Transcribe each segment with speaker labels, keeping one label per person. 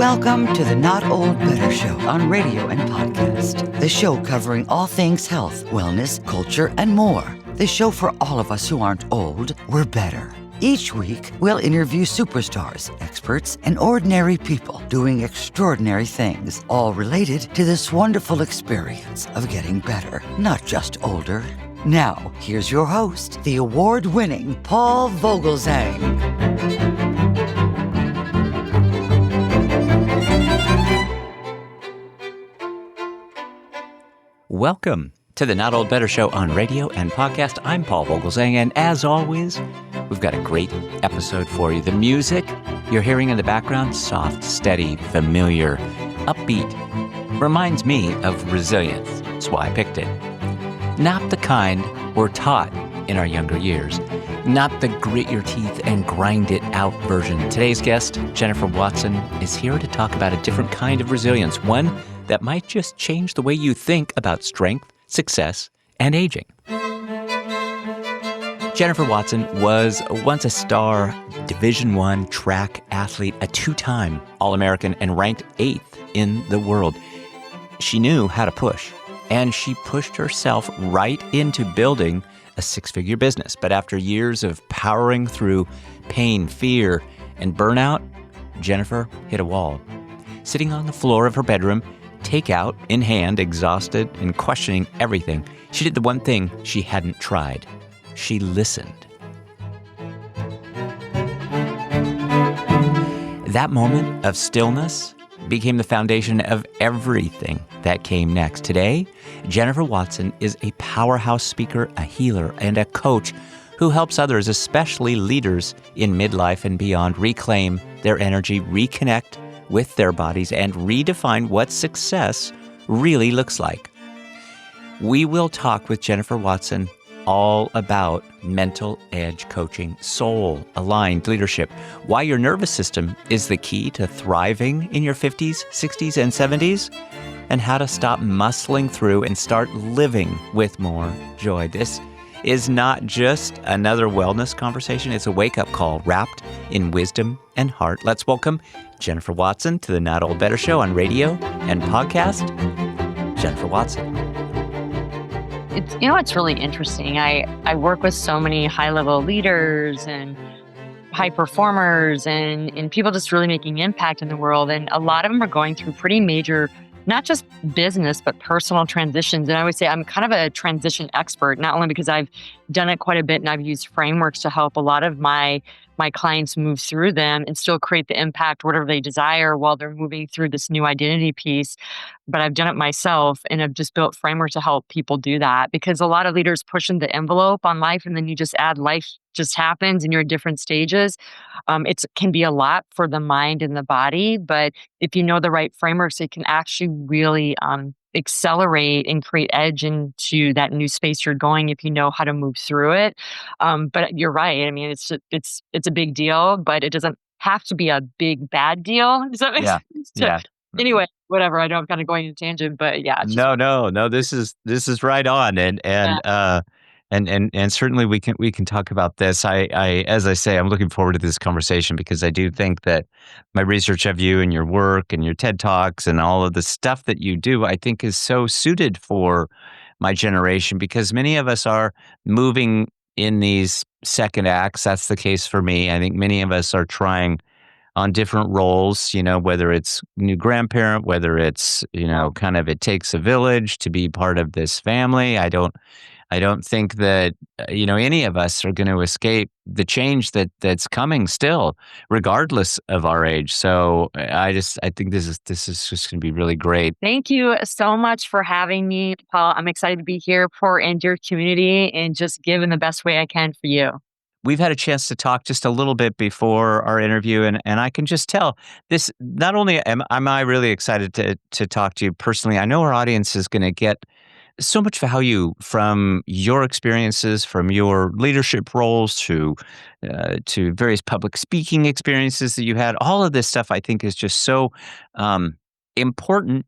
Speaker 1: Welcome to the Not Old Better Show on radio and podcast. The show covering all things health, wellness, culture, and more. The show for all of us who aren't old, we're better. Each week, we'll interview superstars, experts, and ordinary people doing extraordinary things, all related to this wonderful experience of getting better, not just older. Now, here's your host, the award-winning Paul Vogelzang.
Speaker 2: Welcome to the Not Old Better Show on radio and podcast. I'm Paul Vogelzang, and as always, we've got a great episode for you. The music you're hearing in the background, soft, steady, familiar, upbeat, reminds me of resilience. That's why I picked it. Not the kind we're taught in our younger years. Not the grit your teeth and grind it out version. Today's guest, Jennifer Watson, is here to talk about a different kind of resilience, one that might just change the way you think about strength, success, and aging. Jennifer Watson was once a star Division I track athlete, a two-time All-American, and ranked 8th in the world. She knew how to push, and she pushed herself right into building a six-figure business. But after years of powering through pain, fear, and burnout, Jennifer hit a wall. Sitting on the floor of her bedroom, takeout in hand, exhausted and questioning everything, she did the one thing she hadn't tried. She listened. That moment of stillness became the foundation of everything that came next. Today, Jennifer Watson is a powerhouse speaker, a healer, and a coach who helps others, especially leaders in midlife and beyond, reclaim their energy, reconnect with their bodies, and redefine what success really looks like. We will talk with Jennifer Watson all about mental edge coaching, soul-aligned leadership, why your nervous system is the key to thriving in your 50s, 60s, and 70s, and how to stop muscling through and start living with more joy. This is not just another wellness conversation. It's a wake-up call wrapped in wisdom and heart. Let's welcome Jennifer Watson to the Not Old Better Show on radio and podcast. Jennifer Watson.
Speaker 3: It's really interesting. I work with so many high-level leaders and high performers and people just really making impact in the world. And a lot of them are going through pretty major, not just business, but personal transitions. And I would say I'm kind of a transition expert, not only because I've done it quite a bit and I've used frameworks to help a lot of my clients move through them and still create the impact, whatever they desire while they're moving through this new identity piece. But I've done it myself and I've just built frameworks to help people do that, because a lot of leaders pushing the envelope on life and then you just add life just happens and you're at different stages. It can be a lot for the mind and the body, but if you know the right frameworks, it can actually really accelerate and create edge into that new space you're going if you know how to move through it. But you're right. I mean, it's a big deal, but it doesn't have to be a big bad deal. Does that make sense?
Speaker 2: Yeah.
Speaker 3: Anyway, whatever. I know I'm kind of going into tangent, but yeah.
Speaker 2: No. This is right on, and certainly we can talk about this. I as I say, I'm looking forward to this conversation because I do think that my research of you and your work and your TED Talks and all of the stuff that you do, I think is so suited for my generation, because many of us are moving in these second acts. That's the case for me. I think many of us are trying on different roles, whether it's new grandparent, whether it's, kind of it takes a village to be part of this family. I don't think that, any of us are going to escape the change that's coming still, regardless of our age. So I think this is just going to be really great.
Speaker 3: Thank you so much for having me, Paul. I'm excited to be here, pour into your community and just give in the best way I can for you.
Speaker 2: We've had a chance to talk just a little bit before our interview, and I can just tell this, not only am I really excited to talk to you personally, I know our audience is going to get so much value from your experiences, from your leadership roles to various public speaking experiences that you had. All of this stuff I think is just so important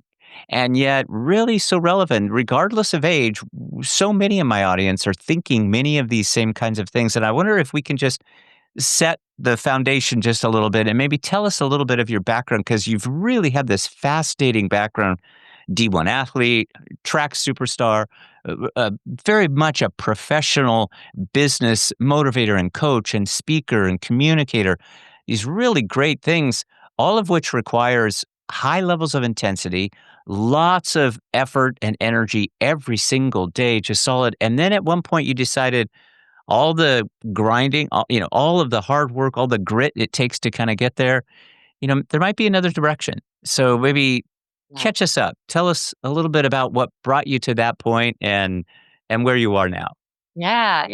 Speaker 2: and yet really so relevant, regardless of age. So many of my audience are thinking many of these same kinds of things. And I wonder if we can just set the foundation just a little bit and maybe tell us a little bit of your background, because you've really had this fascinating background. D1 athlete, track superstar, very much a professional business motivator and coach and speaker and communicator. These really great things, all of which requires high levels of intensity, lots of effort and energy every single day, just solid. And then at one point you decided all the grinding, all of the hard work, all the grit it takes to kind of get there, there might be another direction. So maybe
Speaker 3: Yeah.
Speaker 2: catch us up. Tell us a little bit about what brought you to that point and where you are now.
Speaker 3: Yeah,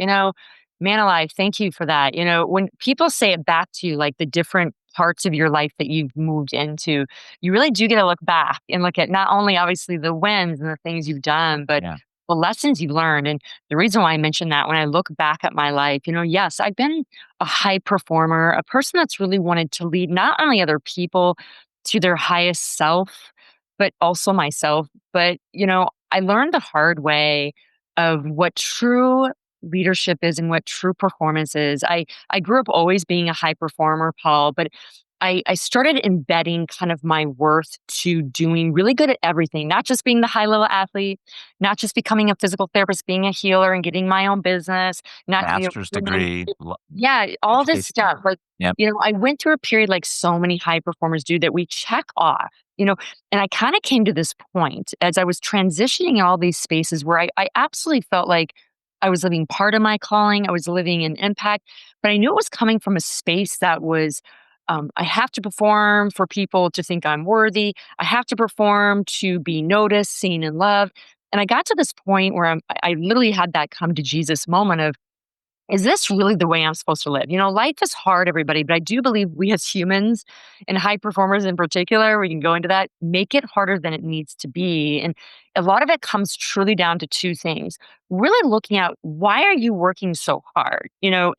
Speaker 3: man alive, thank you for that. When people say it back to you, like the different parts of your life that you've moved into, you really do get to look back and look at not only obviously the wins and the things you've done, but
Speaker 2: Yeah.
Speaker 3: the lessons you've learned. And the reason why I mentioned that, when I look back at my life, yes, I've been a high performer, a person that's really wanted to lead not only other people to their highest self, but also myself. But, I learned the hard way of what true leadership is and what true performance is. I grew up always being a high performer, Paul, but I started embedding kind of my worth to doing really good at everything, not just being the high level athlete, not just becoming a physical therapist, being a healer and getting my own business, not,
Speaker 2: Master's degree,
Speaker 3: yeah, all this
Speaker 2: education.
Speaker 3: stuff. Like,
Speaker 2: Yep.
Speaker 3: I went through a period like so many high performers do that we check off, and I kind of came to this point as I was transitioning in all these spaces where I absolutely felt like I was living part of my calling, I was living in impact, but I knew it was coming from a space that was, I have to perform for people to think I'm worthy. I have to perform to be noticed, seen, and loved. And I got to this point where I literally had that come to Jesus moment of, is this really the way I'm supposed to live? Life is hard, everybody, but I do believe we as humans and high performers in particular, we can go into that, make it harder than it needs to be. And a lot of it comes truly down to two things. Really looking at, why are you working so hard?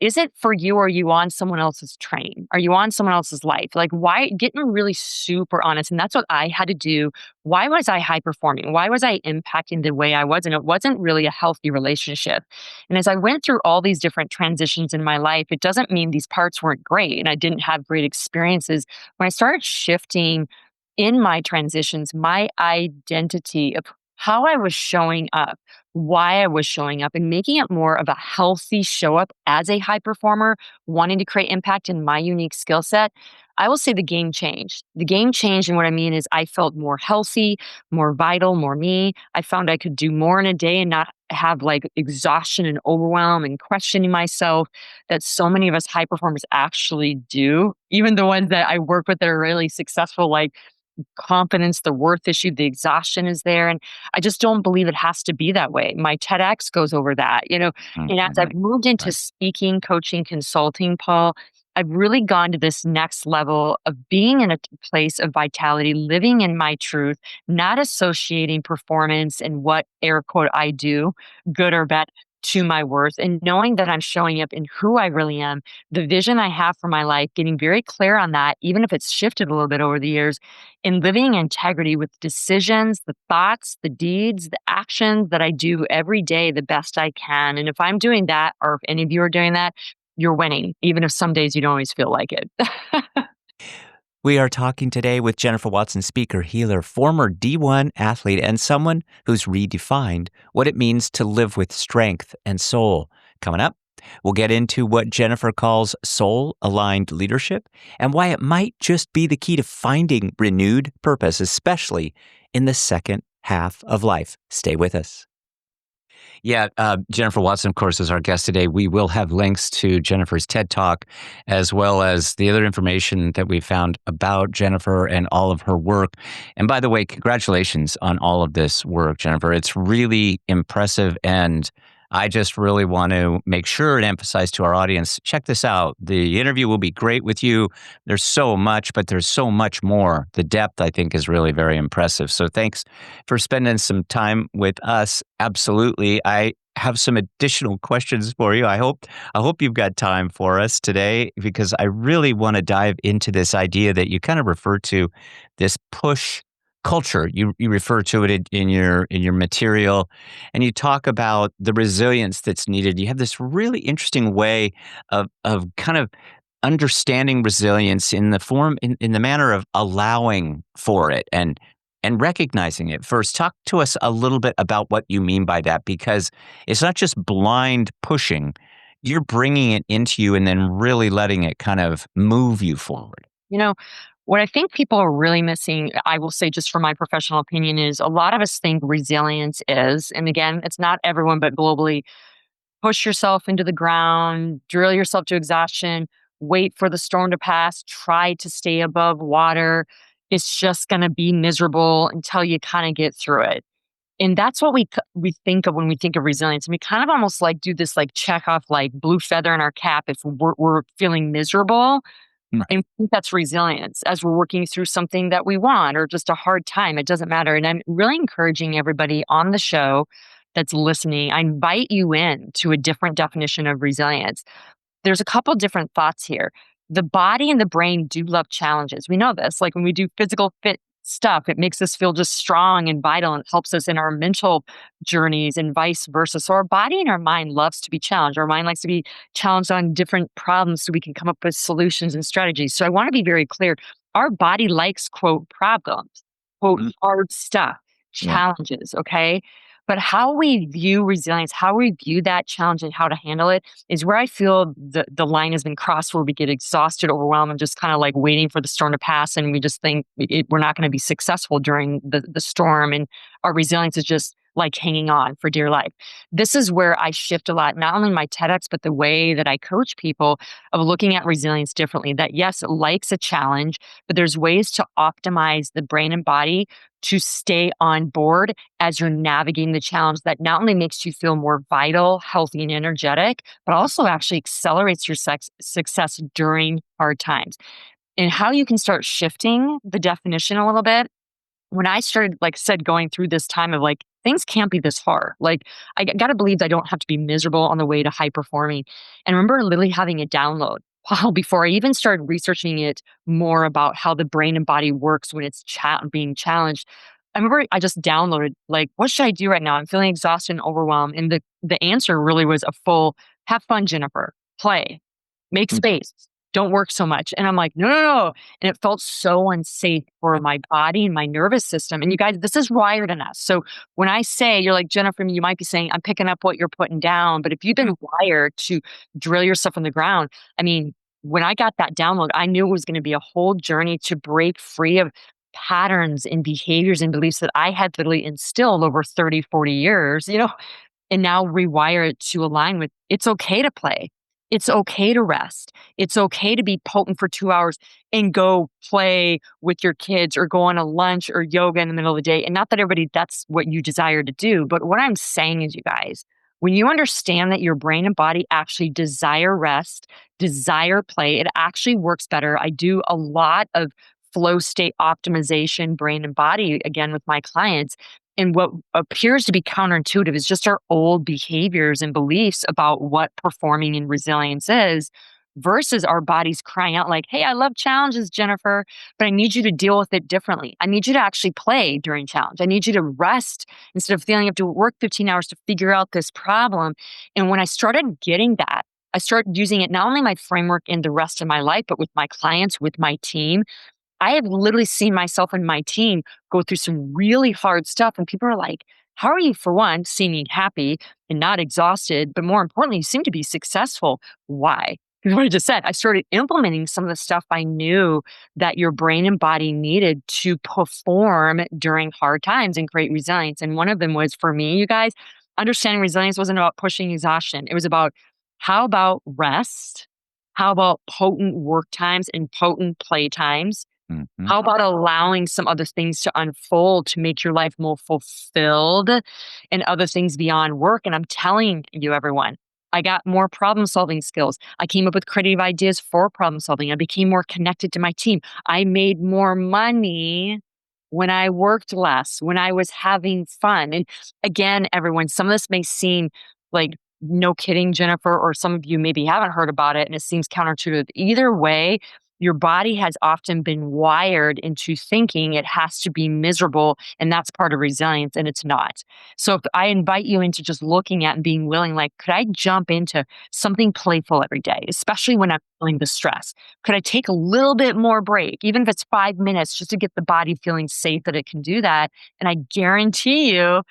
Speaker 3: Is it for you, or are you on someone else's train? Are you on someone else's life? Like, why? Getting really super honest. And that's what I had to do. Why was I high performing? Why was I impacting the way I was? And it wasn't really a healthy relationship. And as I went through all these different transitions in my life, it doesn't mean these parts weren't great and I didn't have great experiences. When I started shifting in my transitions, my identity of how I was showing up, why I was showing up, and making it more of a healthy show up as a high performer, wanting to create impact in my unique skill set, I will say the game changed. The game changed. And what I mean is, I felt more healthy, more vital, more me. I found I could do more in a day and not have like exhaustion and overwhelm and questioning myself that so many of us high performers actually do. Even the ones that I work with that are really successful, like confidence, the worth issue, the exhaustion is there. And I just don't believe it has to be that way. My TEDx goes over that, and as I've
Speaker 2: Mhm.
Speaker 3: moved into
Speaker 2: Right.
Speaker 3: speaking, coaching, consulting, Paul, I've really gone to this next level of being in a place of vitality, living in my truth, not associating performance and what air quote I do, good or bad, to my worth, and knowing that I'm showing up in who I really am, the vision I have for my life, getting very clear on that, even if it's shifted a little bit over the years, and living in integrity with decisions, the thoughts, the deeds, the actions that I do every day the best I can. And if I'm doing that, or if any of you are doing that, you're winning, even if some days you don't always feel like it.
Speaker 2: We are talking today with Jennifer Watson, speaker, healer, former D1 athlete, and someone who's redefined what it means to live with strength and soul. Coming up, we'll get into what Jennifer calls soul-aligned leadership and why it might just be the key to finding renewed purpose, especially in the second half of life. Stay with us. Yeah, Jennifer Watson, of course, is our guest today. We will have links to Jennifer's TED Talk, as well as the other information that we found about Jennifer and all of her work. And by the way, congratulations on all of this work, Jennifer. It's really impressive. And I just really want to make sure and emphasize to our audience, check this out. The interview will be great with you. There's so much, but there's so much more. The depth, I think, is really very impressive. So thanks for spending some time with us. Absolutely. I have some additional questions for you. I hope you've got time for us today, because I really want to dive into this idea that you kind of refer to, this push culture. You refer to it in your material, and you talk about the resilience that's needed. You have this really interesting way of kind of understanding resilience in the manner of allowing for it and recognizing it. First, talk to us a little bit about what you mean by that, because it's not just blind pushing. You're bringing it into you and then really letting it kind of move you forward.
Speaker 3: You know, what I think people are really missing, I will say just from my professional opinion, is a lot of us think resilience is, and again, it's not everyone, but globally, push yourself into the ground, drill yourself to exhaustion, wait for the storm to pass, try to stay above water. It's just going to be miserable until you kind of get through it. And that's what we think of when we think of resilience. And we kind of almost like do this like check off like blue feather in our cap if we're feeling miserable.
Speaker 2: Right.
Speaker 3: And I think that's resilience as we're working through something that we want or just a hard time. It doesn't matter. And I'm really encouraging everybody on the show that's listening. I invite you in to a different definition of resilience. There's a couple different thoughts here. The body and the brain do love challenges. We know this. Like when we do physical fit stuff, it makes us feel just strong and vital and helps us in our mental journeys and vice versa. So our body and our mind loves to be challenged. Our mind likes to be challenged on different problems so we can come up with solutions and strategies. So I want to be very clear. Our body likes, quote, problems, quote, hard stuff,
Speaker 2: Yeah.
Speaker 3: challenges. Okay. But how we view resilience, how we view that challenge and how to handle it is where I feel the line has been crossed where we get exhausted, overwhelmed, and just kind of like waiting for the storm to pass. And we just think we're not going to be successful during the storm. And our resilience is just like hanging on for dear life. This is where I shift a lot, not only in my TEDx, but the way that I coach people of looking at resilience differently. That yes, it likes a challenge, but there's ways to optimize the brain and body to stay on board as you're navigating the challenge that not only makes you feel more vital, healthy, and energetic, but also actually accelerates your success during hard times. And how you can start shifting the definition a little bit. When I started, like I said, going through this time of like, things can't be this hard. Like, I got to believe that I don't have to be miserable on the way to high performing. And I remember literally having a download. Wow, before I even started researching it more about how the brain and body works when it's being challenged, I remember I just downloaded, like, what should I do right now? I'm feeling exhausted and overwhelmed. And the answer really was a full, have fun, Jennifer, play, make space, don't work so much. And I'm like, no, no, no. And it felt so unsafe for my body and my nervous system. And you guys, this is wired in us. So when I say, you're like, Jennifer, you might be saying, I'm picking up what you're putting down. But if you've been wired to drill yourself on the ground, I mean, when I got that download, I knew it was going to be a whole journey to break free of patterns and behaviors and beliefs that I had literally instilled over 30, 40 years, and now rewire it to align with it's okay to play. It's okay to rest. It's okay to be potent for 2 hours and go play with your kids or go on a lunch or yoga in the middle of the day. And not that everybody, that's what you desire to do. But what I'm saying is, you guys, when you understand that your brain and body actually desire rest, desire play, it actually works better. I do a lot of flow state optimization, brain and body, again, with my clients. And what appears to be counterintuitive is just our old behaviors and beliefs about what performing in resilience is versus our bodies crying out like, hey, I love challenges, Jennifer, but I need you to deal with it differently. I need you to actually play during challenge. I need you to rest instead of feeling you have to work 15 hours to figure out this problem. And when I started getting that, I started using it not only in my framework in the rest of my life, but with my clients, with my team. I have literally seen myself and my team go through some really hard stuff. And people are like, how are you, for one, seeming happy and not exhausted? But more importantly, you seem to be successful. Why? Because what I just said, I started implementing some of the stuff I knew that your brain and body needed to perform during hard times and create resilience. And one of them was, for me, you guys, understanding resilience wasn't about pushing exhaustion. It was about, how about rest? How about potent work times and potent play times?
Speaker 2: Mhm.
Speaker 3: How about allowing some other things to unfold to make your life more fulfilled and other things beyond work? And I'm telling you, everyone, I got more problem solving skills. I came up with creative ideas for problem solving. I became more connected to my team. I made more money when I worked less, when I was having fun. And again, everyone, some of this may seem like, no kidding, Jennifer, or some of you maybe haven't heard about it and it seems counterintuitive. Either way, your body has often been wired into thinking it has to be miserable, and that's part of resilience, and it's not. So if I invite you into just looking at and being willing, like, could I jump into something playful every day, especially when I'm feeling the stress? Could I take a little bit more break, even if it's 5 minutes, just to get the body feeling safe that it can do that? And I guarantee you,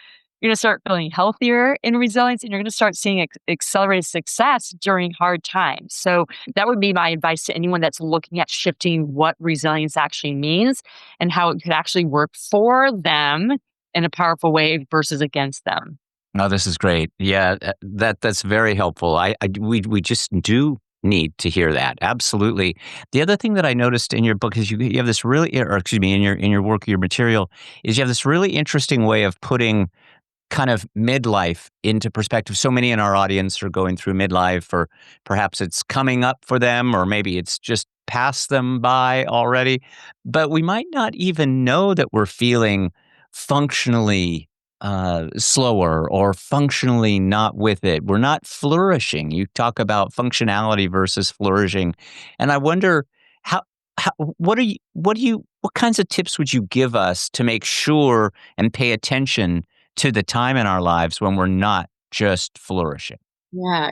Speaker 3: you're going to start feeling healthier in resilience, and you're going to start seeing accelerated success during hard times. So that would be my advice to anyone that's looking at shifting what resilience actually means and how it could actually work for them in a powerful way versus against them.
Speaker 2: Oh, this is great. Yeah, that's very helpful. We just do need to hear that. Absolutely. The other thing that I noticed in your book is you have this really, or excuse me, in your work, your material, is you have this really interesting way of putting kind of midlife into perspective. So many in our audience are going through midlife, or perhaps it's coming up for them, or maybe it's just passed them by already. But we might not even know that we're feeling functionally slower or functionally not with it. We're not flourishing. You talk about functionality versus flourishing, and I wonder how. What kinds of tips would you give us to make sure and pay attention to the time in our lives when we're not just flourishing?
Speaker 3: Yeah.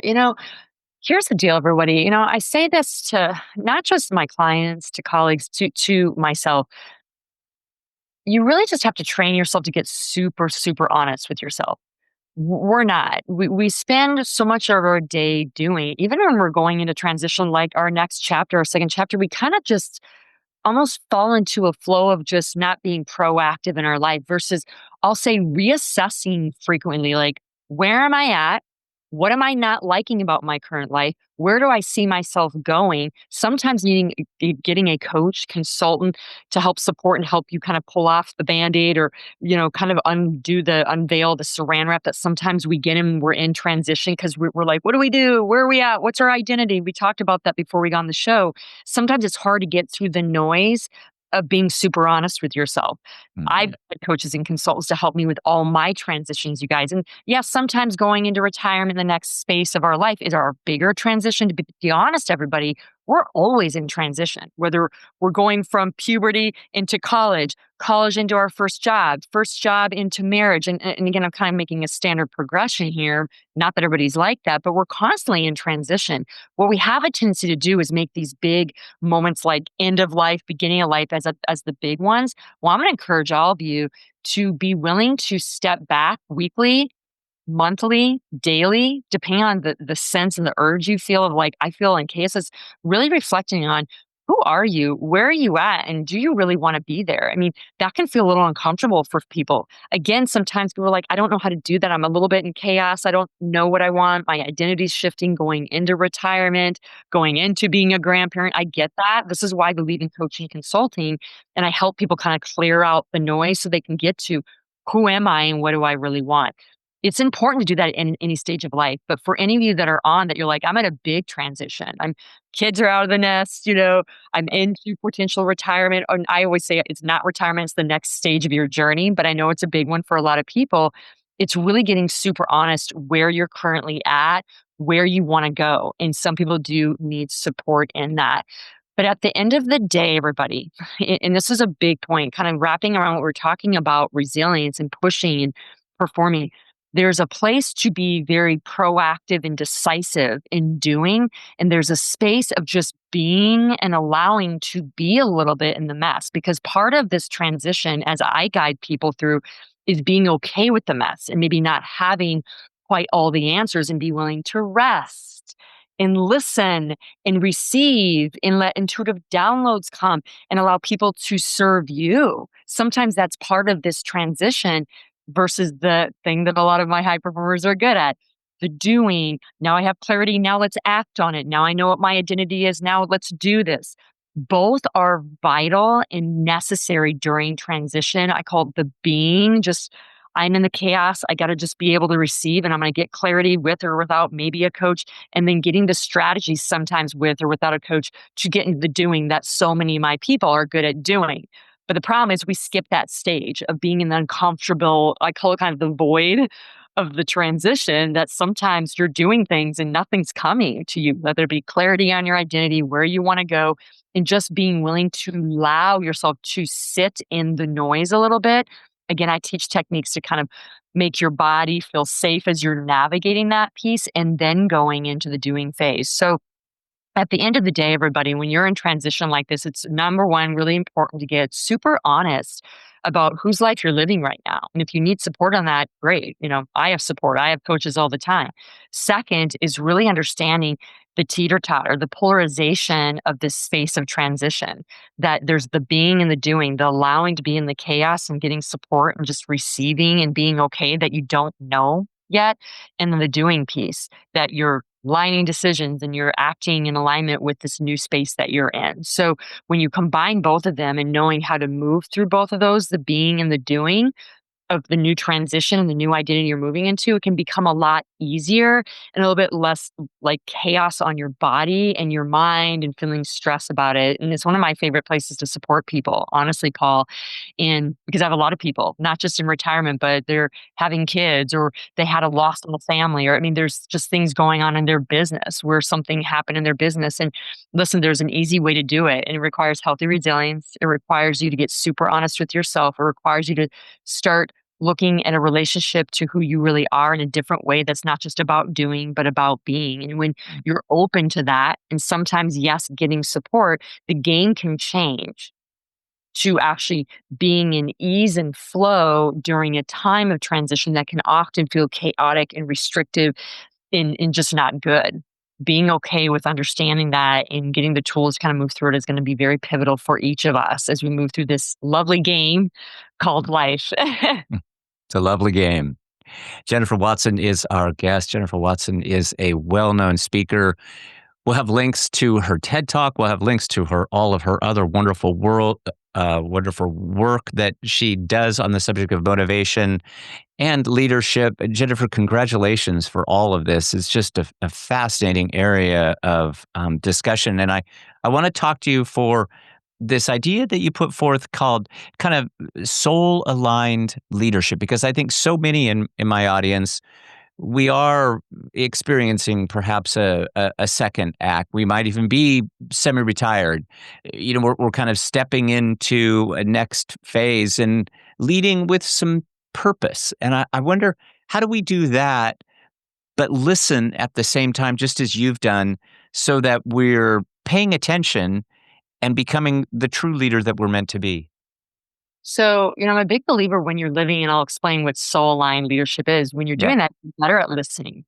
Speaker 3: Here's the deal, everybody. I say this to not just my clients, to colleagues, to myself. You really just have to train yourself to get super, super honest with yourself. We're not. We spend so much of our day doing, even when we're going into transition, like our next chapter, our second chapter, we kind of just almost fall into a flow of just not being proactive in our life versus, I'll say, reassessing frequently, like, where am I at? What am I not liking about my current life? Where do I see myself going? Sometimes getting a coach, consultant to help support and help you kind of pull off the band-aid, or, kind of unveil the saran wrap that sometimes we get in, we're in transition because we're like, what do we do? Where are we at? What's our identity? We talked about that before we got on the show. Sometimes it's hard to get through the noise of being super honest with yourself. I've
Speaker 2: Mhm.
Speaker 3: had coaches and consultants to help me with all my transitions, you guys. And yes, sometimes going into retirement, the next space of our life is our bigger transition. To be honest, everybody, we're always in transition, whether we're going from puberty into college, college into our first job into marriage. And again, I'm kind of making a standard progression here. Not that everybody's like that, but we're constantly in transition. What we have a tendency to do is make these big moments like end of life, beginning of life as the big ones. Well, I'm going to encourage all of you to be willing to step back weekly, monthly, daily, depending on the sense and the urge you feel of, like, I feel in cases, really reflecting on, who are you? Where are you at? And do you really want to be there? I mean, that can feel a little uncomfortable for people. Again, sometimes people are like, I don't know how to do that. I'm a little bit in chaos. I don't know what I want. My identity's shifting going into retirement, going into being a grandparent. I get that. This is why I believe in coaching consulting. And I help people kind of clear out the noise so they can get to, who am I and what do I really want? It's important to do that in any stage of life. But for any of you that are on that, you're like, I'm at a big transition. Kids are out of the nest, I'm into potential retirement. And I always say it's not retirement, it's the next stage of your journey. But I know it's a big one for a lot of people. It's really getting super honest where you're currently at, where you want to go. And some people do need support in that. But at the end of the day, everybody, and this is a big point, kind of wrapping around what we're talking about, resilience and pushing and performing, there's a place to be very proactive and decisive in doing. And there's a space of just being and allowing to be a little bit in the mess. Because part of this transition, as I guide people through, is being okay with the mess and maybe not having quite all the answers, and be willing to rest and listen and receive and let intuitive downloads come and allow people to serve you. Sometimes that's part of this transition versus the thing that a lot of my high performers are good at, the doing. Now I have clarity. Now let's act on it. Now I know what my identity is. Now let's do this. Both are vital and necessary during transition. I call it the being. Just, I'm in the chaos. I got to just be able to receive, and I'm going to get clarity with or without maybe a coach, and then getting the strategies sometimes with or without a coach to get into the doing that so many of my people are good at doing. But the problem is we skip that stage of being in the uncomfortable, I call it kind of the void of the transition, that sometimes you're doing things and nothing's coming to you, whether it be clarity on your identity, where you want to go. and just being willing to allow yourself to sit in the noise a little bit. Again, I teach techniques to kind of make your body feel safe as you're navigating that piece and then going into the doing phase. So at the end of the day, everybody, when you're in transition like this, it's number one, really important to get super honest about whose life you're living right now. And if you need support on that, great. I have support. I have coaches all the time. Second is really understanding the teeter-totter, the polarization of this space of transition, that there's the being and the doing, the allowing to be in the chaos and getting support and just receiving and being okay that you don't know yet. And then the doing piece, that you're lining decisions and you're acting in alignment with this new space that you're in. So when you combine both of them and knowing how to move through both of those, the being and the doing of the new transition and the new identity you're moving into, it can become a lot easier and a little bit less like chaos on your body and your mind and feeling stress about it. And it's one of my favorite places to support people, honestly, Paul. And because I have a lot of people, not just in retirement, but they're having kids or they had a loss in the family, or there's just things going on in their business where something happened in their business. And listen, there's an easy way to do it. And it requires healthy resilience. It requires you to get super honest with yourself. It requires you to start looking at a relationship to who you really are in a different way that's not just about doing, but about being. And when you're open to that, and sometimes, yes, getting support, the game can change to actually being in ease and flow during a time of transition that can often feel chaotic and restrictive and just not good. Being okay with understanding that and getting the tools to kind of move through it is going to be very pivotal for each of us as we move through this lovely game called life.
Speaker 2: It's a lovely game. Jennifer Watson is our guest. Jennifer Watson is a well-known speaker. We'll have links to her TED Talk. We'll have links to all of her other wonderful work that she does on the subject of motivation and leadership. Jennifer, congratulations for all of this. It's just a fascinating area of discussion. And I want to talk to you for this idea that you put forth called kind of soul-aligned leadership, because I think so many in my audience, we are experiencing perhaps a second act. We might even be semi-retired. We're kind of stepping into a next phase and leading with some purpose. And I wonder, how do we do that, but listen at the same time, just as you've done, so that we're paying attention and becoming the true leader that we're meant to be?
Speaker 3: So, I'm a big believer when you're living, and I'll explain what soul-aligned leadership is. When you're doing that, you're better at listening.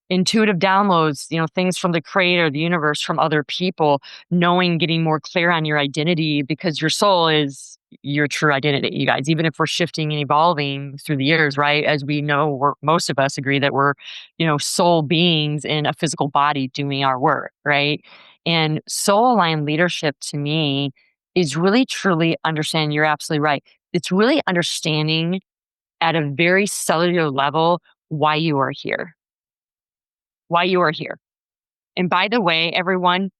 Speaker 3: Intuitive downloads, things from the creator, the universe, from other people, knowing, getting more clear on your identity, because your soul is your true identity, you guys. Even if we're shifting and evolving through the years, right? As we know, most of us agree that we're, soul beings in a physical body doing our work, right? And soul-aligned leadership to me is really truly understanding, you're absolutely right. It's really understanding at a very cellular level why you are here. Why you are here. And by the way, everyone,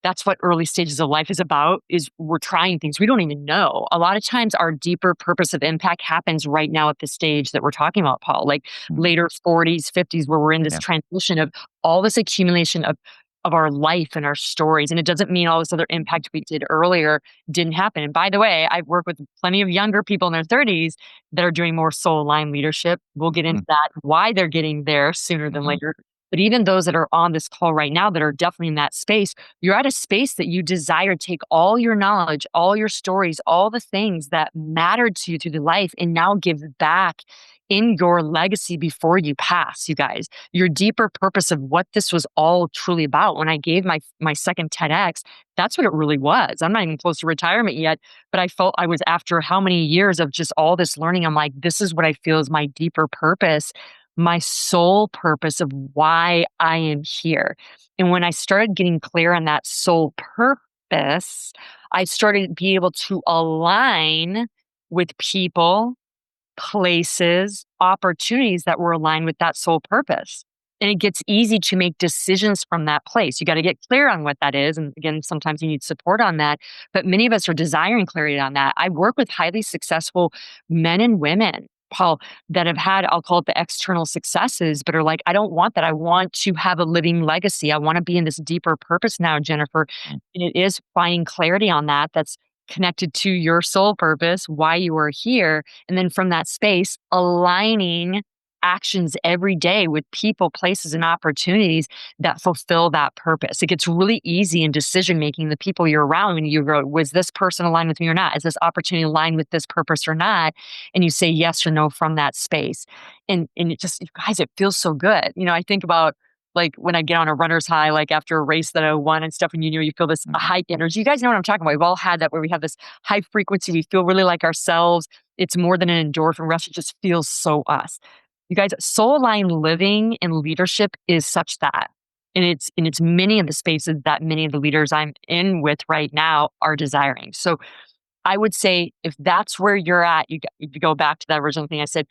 Speaker 3: that's what early stages of life is about, is we're trying things we don't even know. A lot of times our deeper purpose of impact happens right now at the stage that we're talking about, Paul, like later 40s, 50s, where we're in this transition of all this accumulation of our life and our stories. And it doesn't mean all this other impact we did earlier didn't happen. And by the way, I've worked with plenty of younger people in their 30s that are doing more soul-aligned leadership. We'll get into that, why they're getting there sooner than later. But even those that are on this call right now that are definitely in that space, you're at a space that you desire to take all your knowledge, all your stories, all the things that mattered to you through the life, and now give back in your legacy before you pass, you guys. Your deeper purpose of what this was all truly about. When I gave my second TEDx, that's what it really was. I'm not even close to retirement yet, but I felt I was, after how many years of just all this learning, I'm like, this is what I feel is my deeper purpose, my soul purpose of why I am here. And when I started getting clear on that soul purpose, I started to be able to align with people, places, opportunities that were aligned with that soul purpose. And it gets easy to make decisions from that place. You got to get clear on what that is. And again, sometimes you need support on that. But many of us are desiring clarity on that. I work with highly successful men and women Paul, that have had, I'll call it the external successes, but are like, I don't want that. I want to have a living legacy. I want to be in this deeper purpose now, Jennifer. And it is finding clarity on that. That's connected to your soul purpose, why you are here. And then from that space, aligning actions every day with people, places, and opportunities that fulfill that purpose. It gets really easy in decision making. The people you're around, when you go, was this person aligned with me or not? Is this opportunity aligned with this purpose or not? And you say yes or no from that space. And it just, guys, it feels so good. I think about like when I get on a runner's high, like after a race that I won and stuff, and you feel this high energy. You guys know what I'm talking about. We've all had that where we have this high frequency. We feel really like ourselves. It's more than an endorphin rush. It just feels so us. You guys, soul aligned living and leadership is such that. And it's many of the spaces that many of the leaders I'm in with right now are desiring. So I would say if that's where you're at, you go back to that original thing I said,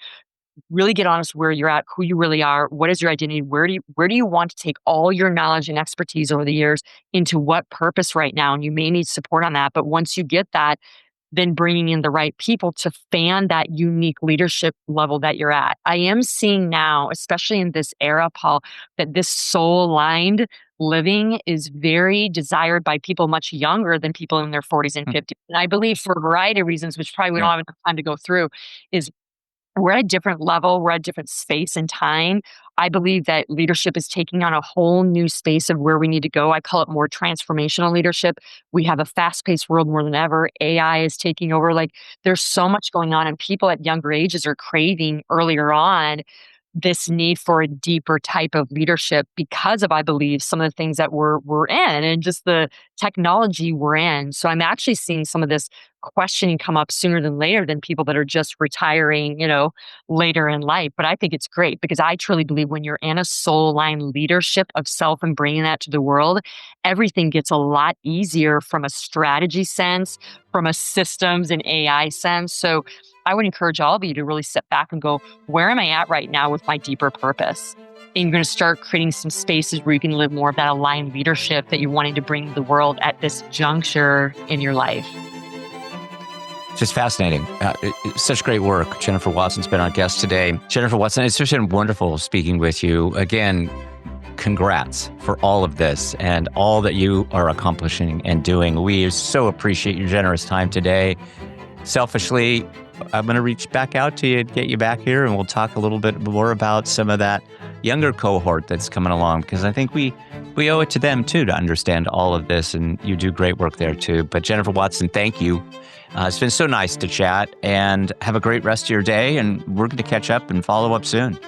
Speaker 3: really get honest where you're at, who you really are, what is your identity, where do you want to take all your knowledge and expertise over the years into what purpose right now? And you may need support on that. But once you get that, then bringing in the right people to fan that unique leadership level that you're at. I am seeing now, especially in this era, Paul, that this soul-aligned living is very desired by people much younger than people in their 40s and 50s. And I believe for a variety of reasons, which probably we don't have enough time to go through, is we're at a different level, we're at a different space and time. I believe that leadership is taking on a whole new space of where we need to go. I call it more transformational leadership. We have a fast-paced world more than ever. AI is taking over. Like there's so much going on, and people at younger ages are craving earlier on this need for a deeper type of leadership because of, I believe, some of the things that we're in and just the technology we're in. So I'm actually seeing some of this questioning come up sooner than later than people that are just retiring, later in life. But I think it's great because I truly believe when you're in a soul-aligned leadership of self and bringing that to the world, everything gets a lot easier from a strategy sense, from a systems and AI sense. So I would encourage all of you to really sit back and go, where am I at right now with my deeper purpose? And you're going to start creating some spaces where you can live more of that aligned leadership that you're wanting to bring to the world at this juncture in your life.
Speaker 2: Just fascinating. Such great work. Jennifer Watson's been our guest today. Jennifer Watson, it's just been wonderful speaking with you. Again, congrats for all of this and all that you are accomplishing and doing. We so appreciate your generous time today. Selfishly, I'm going to reach back out to you and get you back here, and we'll talk a little bit more about some of that younger cohort that's coming along, because I think we owe it to them, too, to understand all of this, and you do great work there, too. But Jennifer Watson, thank you. It's been so nice to chat, and have a great rest of your day, and we're going to catch up and follow up soon.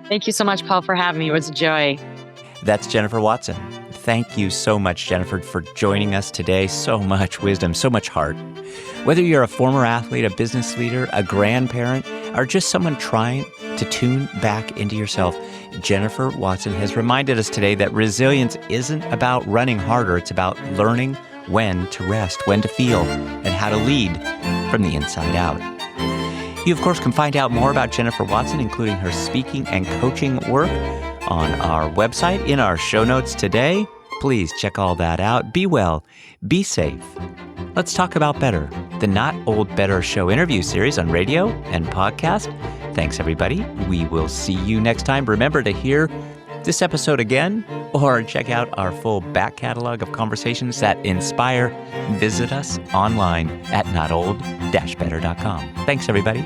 Speaker 3: Thank you so much, Paul, for having me. It was a joy.
Speaker 2: That's Jennifer Watson. Thank you so much, Jennifer, for joining us today. So much wisdom, so much heart. Whether you're a former athlete, a business leader, a grandparent, or just someone trying to tune back into yourself, Jennifer Watson has reminded us today that resilience isn't about running harder. It's about learning when to rest, when to feel, and how to lead from the inside out. You, of course, can find out more about Jennifer Watson, including her speaking and coaching work, on our website, in our show notes today. Please check all that out. Be well, be safe. Let's talk about better, the Not Old Better Show interview series on radio and podcast. Thanks, everybody. We will see you next time. Remember to hear this episode again or check out our full back catalog of conversations that inspire. Visit us online at notold-better.com. Thanks, everybody.